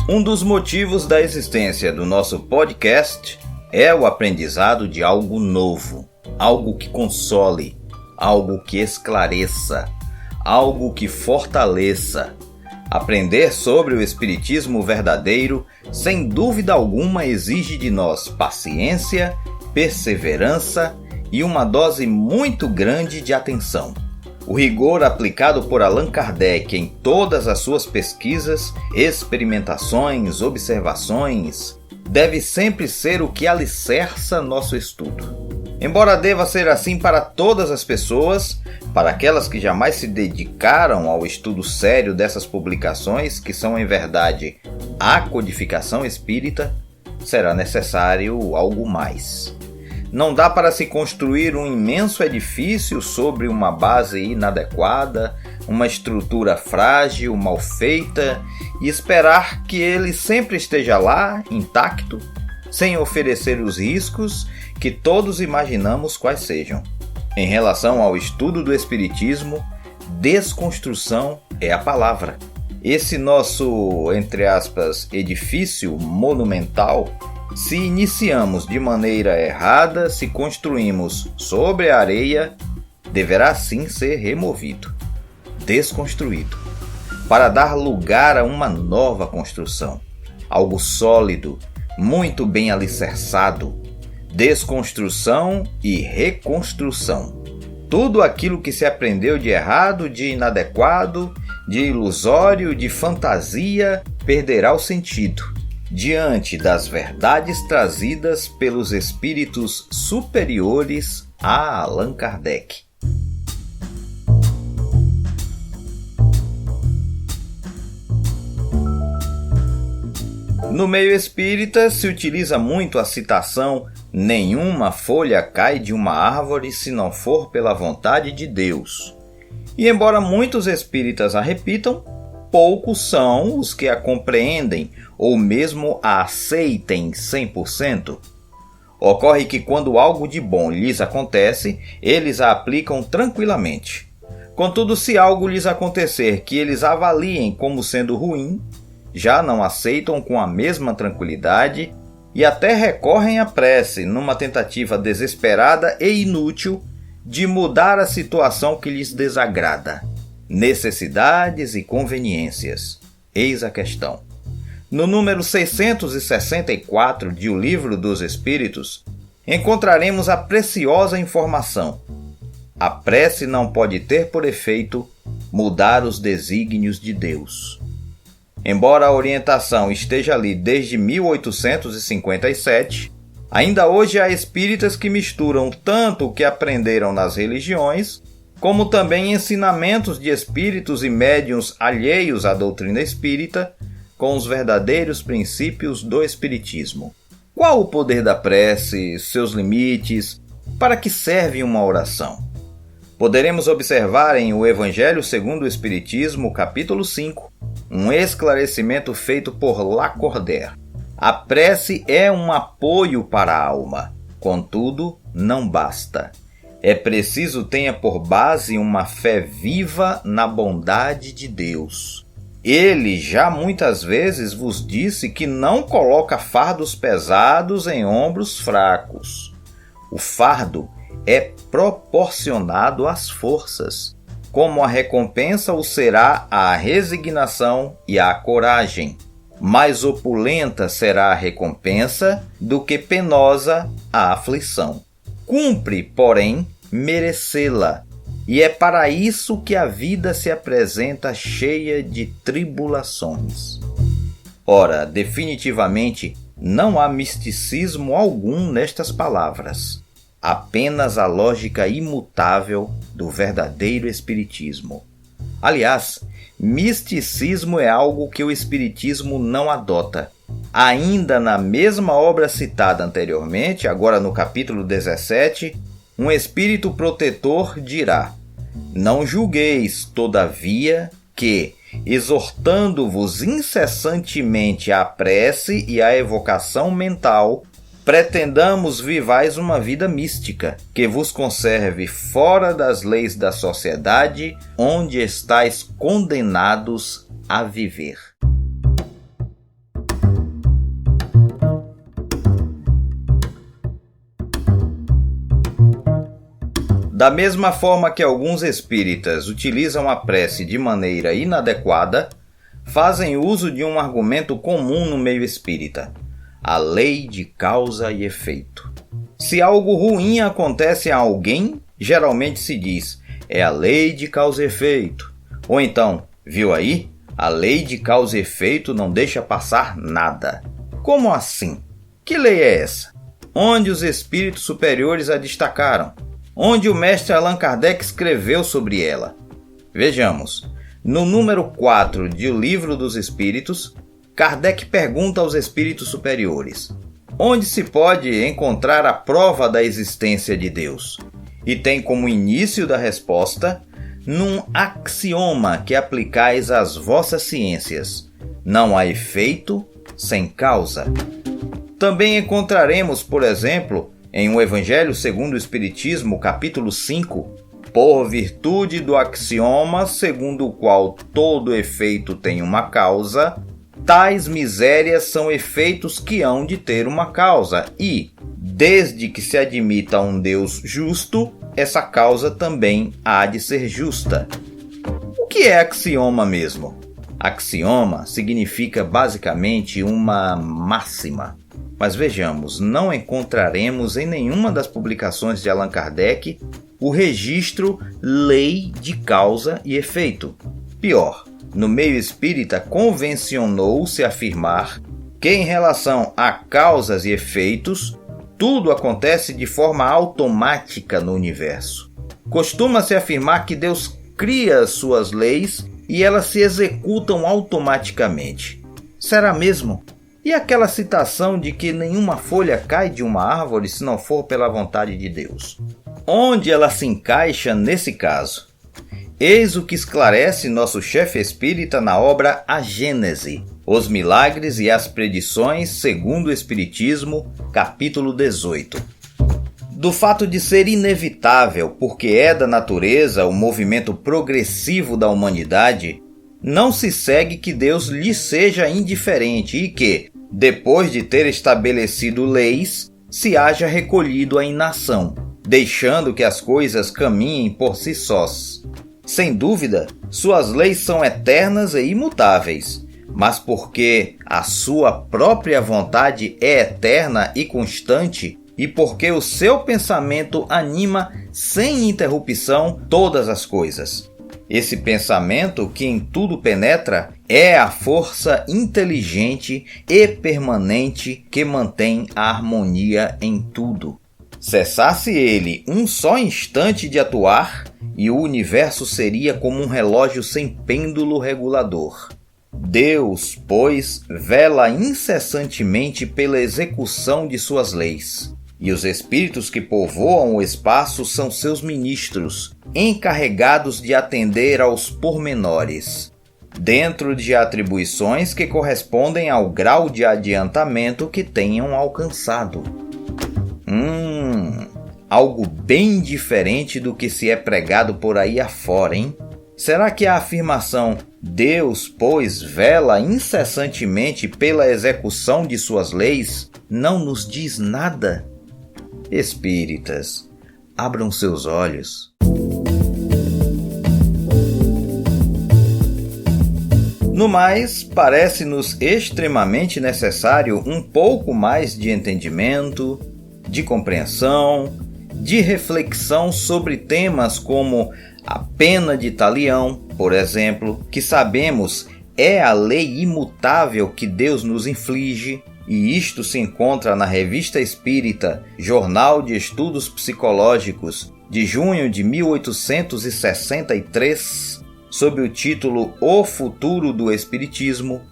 Um dos motivos da existência do nosso podcast é o aprendizado de algo novo, algo que console, algo que esclareça, algo que fortaleça. Aprender sobre o Espiritismo verdadeiro, sem dúvida alguma, exige de nós paciência, perseverança e uma dose muito grande de atenção. O rigor aplicado por Allan Kardec em todas as suas pesquisas, experimentações, observações, deve sempre ser o que alicerça nosso estudo. Embora deva ser assim para todas as pessoas, para aquelas que jamais se dedicaram ao estudo sério dessas publicações, que são em verdade a codificação espírita, será necessário algo mais. Não dá para se construir um imenso edifício sobre uma base inadequada, uma estrutura frágil, mal feita, e esperar que ele sempre esteja lá, intacto, sem oferecer os riscos que todos imaginamos quais sejam. Em relação ao estudo do Espiritismo, desconstrução é a palavra. Esse nosso, entre aspas, edifício monumental, se iniciamos de maneira errada, se construímos sobre a areia, deverá sim ser removido, desconstruído, para dar lugar a uma nova construção, algo sólido, muito bem alicerçado. Desconstrução e reconstrução. Tudo aquilo que se aprendeu de errado, de inadequado, de ilusório, de fantasia, perderá o sentido diante das verdades trazidas pelos espíritos superiores a Allan Kardec. No meio espírita se utiliza muito a citação "nenhuma folha cai de uma árvore se não for pela vontade de Deus". E embora muitos espíritas a repitam, poucos são os que a compreendem ou mesmo a aceitem 100%. Ocorre que quando algo de bom lhes acontece, eles a aplicam tranquilamente. Contudo, se algo lhes acontecer que eles avaliem como sendo ruim, já não aceitam com a mesma tranquilidade e até recorrem à prece numa tentativa desesperada e inútil de mudar a situação que lhes desagrada. Necessidades e conveniências. Eis a questão. No número 664 de O Livro dos Espíritos, encontraremos a preciosa informação: a prece não pode ter por efeito mudar os desígnios de Deus. Embora a orientação esteja ali desde 1857, ainda hoje há espíritas que misturam tanto o que aprenderam nas religiões, como também ensinamentos de espíritos e médiuns alheios à doutrina espírita, com os verdadeiros princípios do espiritismo. Qual o poder da prece, seus limites, para que serve uma oração? Poderemos observar em O Evangelho segundo o Espiritismo, capítulo 5, um esclarecimento feito por Lacordaire. A prece é um apoio para a alma, contudo, não basta. É preciso tenha por base uma fé viva na bondade de Deus. Ele já muitas vezes vos disse que não coloca fardos pesados em ombros fracos. O fardo é proporcionado às forças. Como a recompensa o será a resignação e a coragem. Mais opulenta será a recompensa do que penosa a aflição. Cumpre, porém, merecê-la, e é para isso que a vida se apresenta cheia de tribulações. Ora, definitivamente, não há misticismo algum nestas palavras, apenas a lógica imutável do verdadeiro espiritismo. Aliás, misticismo é algo que o espiritismo não adota. Ainda na mesma obra citada anteriormente, agora no capítulo 17, um espírito protetor dirá: não julgueis, todavia, que, exortando-vos incessantemente à prece e à evocação mental, pretendamos vivais uma vida mística, que vos conserve fora das leis da sociedade, onde estáis condenados a viver. Da mesma forma que alguns espíritas utilizam a prece de maneira inadequada, fazem uso de um argumento comum no meio espírita: a lei de causa e efeito. Se algo ruim acontece a alguém, geralmente se diz: é a lei de causa e efeito. Ou então, viu aí? A lei de causa e efeito não deixa passar nada. Como assim? Que lei é essa? Onde os espíritos superiores a destacaram? Onde o mestre Allan Kardec escreveu sobre ela? Vejamos. No número 4 de O Livro dos Espíritos, Kardec pergunta aos espíritos superiores: onde se pode encontrar a prova da existência de Deus? E tem como início da resposta: num axioma que aplicais às vossas ciências: não há efeito sem causa. Também encontraremos, por exemplo, em O Evangelho segundo o Espiritismo, capítulo 5, por virtude do axioma segundo o qual todo efeito tem uma causa, tais misérias são efeitos que hão de ter uma causa, e, desde que se admita um Deus justo, essa causa também há de ser justa. O que é axioma mesmo? Axioma significa basicamente uma máxima. Mas vejamos, não encontraremos em nenhuma das publicações de Allan Kardec o registro lei de causa e efeito. Pior, no meio espírita convencionou-se afirmar que em relação a causas e efeitos, tudo acontece de forma automática no universo. Costuma-se afirmar que Deus cria suas leis e elas se executam automaticamente. Será mesmo? E aquela citação de que nenhuma folha cai de uma árvore se não for pela vontade de Deus? Onde ela se encaixa nesse caso? Eis o que esclarece nosso chefe espírita na obra A Gênese, os milagres e as predições segundo o Espiritismo, capítulo 18. Do fato de ser inevitável, porque é da natureza o movimento progressivo da humanidade, não se segue que Deus lhe seja indiferente e que, depois de ter estabelecido leis, se haja recolhido à inação, deixando que as coisas caminhem por si sós. Sem dúvida, suas leis são eternas e imutáveis, mas porque a sua própria vontade é eterna e constante, e porque o seu pensamento anima sem interrupção todas as coisas. Esse pensamento, que em tudo penetra, é a força inteligente e permanente que mantém a harmonia em tudo. Cessasse ele um só instante de atuar, e o universo seria como um relógio sem pêndulo regulador. Deus, pois, vela incessantemente pela execução de suas leis, e os espíritos que povoam o espaço são seus ministros, encarregados de atender aos pormenores, dentro de atribuições que correspondem ao grau de adiantamento que tenham alcançado. Algo bem diferente do que se é pregado por aí afora, hein? Será que a afirmação Deus, pois, vela incessantemente pela execução de suas leis não nos diz nada? Espíritas, abram seus olhos. No mais, parece-nos extremamente necessário um pouco mais de entendimento, de compreensão, de reflexão sobre temas como a pena de talião, por exemplo, que sabemos é a lei imutável que Deus nos inflige, e isto se encontra na Revista Espírita, Jornal de Estudos Psicológicos, de junho de 1863, sob o título O Futuro do Espiritismo.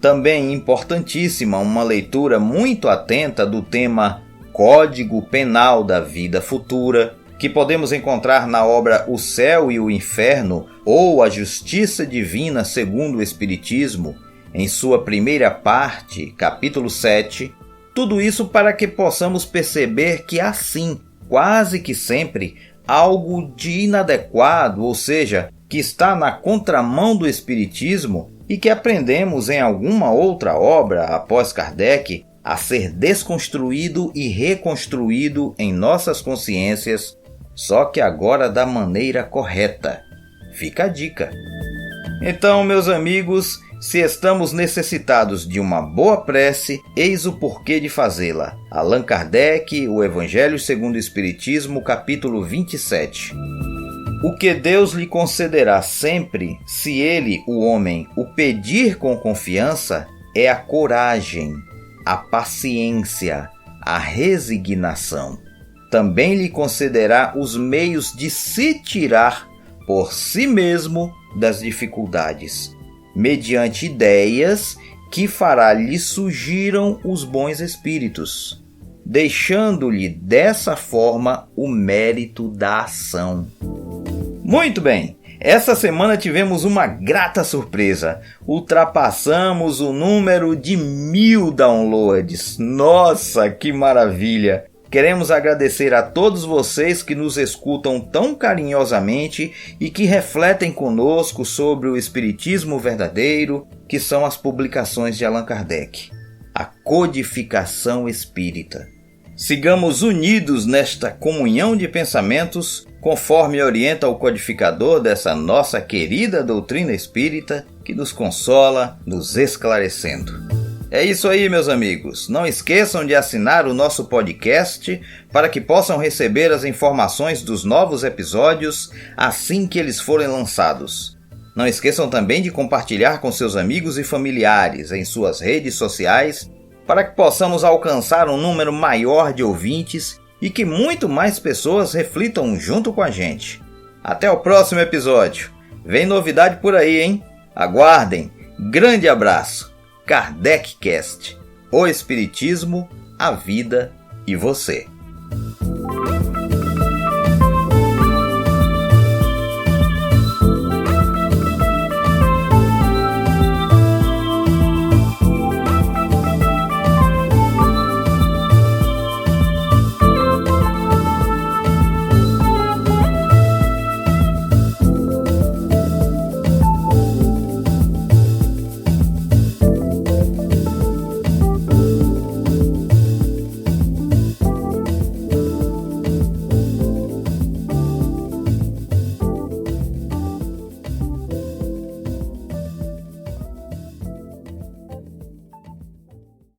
Também importantíssima uma leitura muito atenta do tema Código Penal da Vida Futura, que podemos encontrar na obra O Céu e o Inferno, ou A Justiça Divina segundo o Espiritismo, em sua primeira parte, capítulo 7, Tudo isso para que possamos perceber que há sim, quase que sempre, algo de inadequado, ou seja, que está na contramão do Espiritismo e que aprendemos em alguma outra obra após Kardec a ser desconstruído e reconstruído em nossas consciências, só que agora da maneira correta. Fica a dica. Então, meus amigos, se estamos necessitados de uma boa prece, eis o porquê de fazê-la. Allan Kardec, o Evangelho segundo o Espiritismo, capítulo 27. O que Deus lhe concederá sempre, se ele, o homem, o pedir com confiança, é a coragem, a paciência, a resignação. Também lhe concederá os meios de se tirar por si mesmo das dificuldades, mediante ideias que fará lhe surgiram os bons espíritos, deixando-lhe dessa forma o mérito da ação. Muito bem, essa semana tivemos uma grata surpresa. Ultrapassamos o número de 1000 downloads. Nossa, que maravilha! Queremos agradecer a todos vocês que nos escutam tão carinhosamente e que refletem conosco sobre o Espiritismo verdadeiro, que são as publicações de Allan Kardec, a codificação espírita. Sigamos unidos nesta comunhão de pensamentos, conforme orienta o codificador dessa nossa querida doutrina espírita, que nos consola, nos esclarecendo. É isso aí, meus amigos. Não esqueçam de assinar o nosso podcast para que possam receber as informações dos novos episódios assim que eles forem lançados. Não esqueçam também de compartilhar com seus amigos e familiares em suas redes sociais para que possamos alcançar um número maior de ouvintes e que muito mais pessoas reflitam junto com a gente. Até o próximo episódio. Vem novidade por aí, hein? Aguardem. Grande abraço. KardecCast. O Espiritismo, a vida e você.